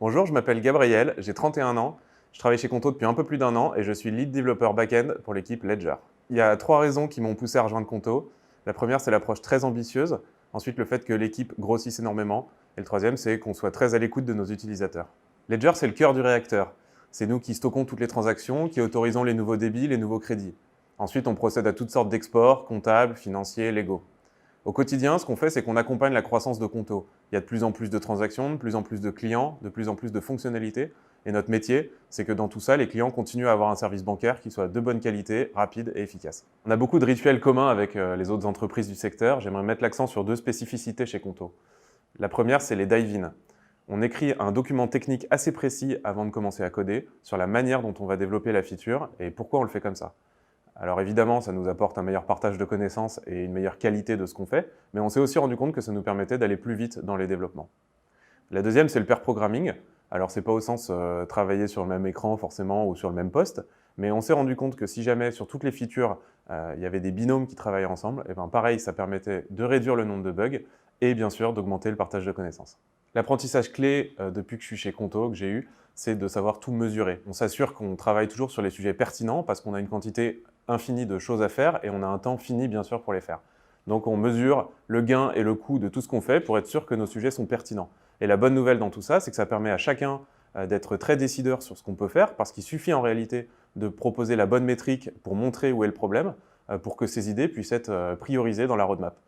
Bonjour, je m'appelle Gabriel, j'ai 31 ans, je travaille chez Conto depuis un peu plus d'un an et je suis lead développeur back-end pour l'équipe Ledger. Il y a 3 raisons qui m'ont poussé à rejoindre Conto. La première, c'est l'approche très ambitieuse. Ensuite, le fait que l'équipe grossisse énormément. Et le troisième, c'est qu'on soit très à l'écoute de nos utilisateurs. Ledger, c'est le cœur du réacteur. C'est nous qui stockons toutes les transactions, qui autorisons les nouveaux débits, les nouveaux crédits. Ensuite, on procède à toutes sortes d'exports, comptables, financiers, légaux. Au quotidien, ce qu'on fait, c'est qu'on accompagne la croissance de Conto. Il y a de plus en plus de transactions, de plus en plus de clients, de plus en plus de fonctionnalités. Et notre métier, c'est que dans tout ça, les clients continuent à avoir un service bancaire qui soit de bonne qualité, rapide et efficace. On a beaucoup de rituels communs avec les autres entreprises du secteur. J'aimerais mettre l'accent sur 2 spécificités chez Conto. La première, c'est les dive-in. On écrit un document technique assez précis avant de commencer à coder sur la manière dont on va développer la feature et pourquoi on le fait comme ça. Alors évidemment, ça nous apporte un meilleur partage de connaissances et une meilleure qualité de ce qu'on fait, mais on s'est aussi rendu compte que ça nous permettait d'aller plus vite dans les développements. La deuxième, c'est le pair programming. Alors c'est pas au sens travailler sur le même écran forcément ou sur le même poste, mais on s'est rendu compte que si jamais sur toutes les features, il y avait des binômes qui travaillaient ensemble, et bien pareil, ça permettait de réduire le nombre de bugs et bien sûr d'augmenter le partage de connaissances. L'apprentissage clé depuis que je suis chez Conto, que j'ai eu, c'est de savoir tout mesurer. On s'assure qu'on travaille toujours sur les sujets pertinents parce qu'on a une quantité infinie de choses à faire et on a un temps fini bien sûr pour les faire. Donc on mesure le gain et le coût de tout ce qu'on fait pour être sûr que nos sujets sont pertinents. Et la bonne nouvelle dans tout ça, c'est que ça permet à chacun d'être très décideur sur ce qu'on peut faire parce qu'il suffit en réalité de proposer la bonne métrique pour montrer où est le problème pour que ces idées puissent être priorisées dans la roadmap.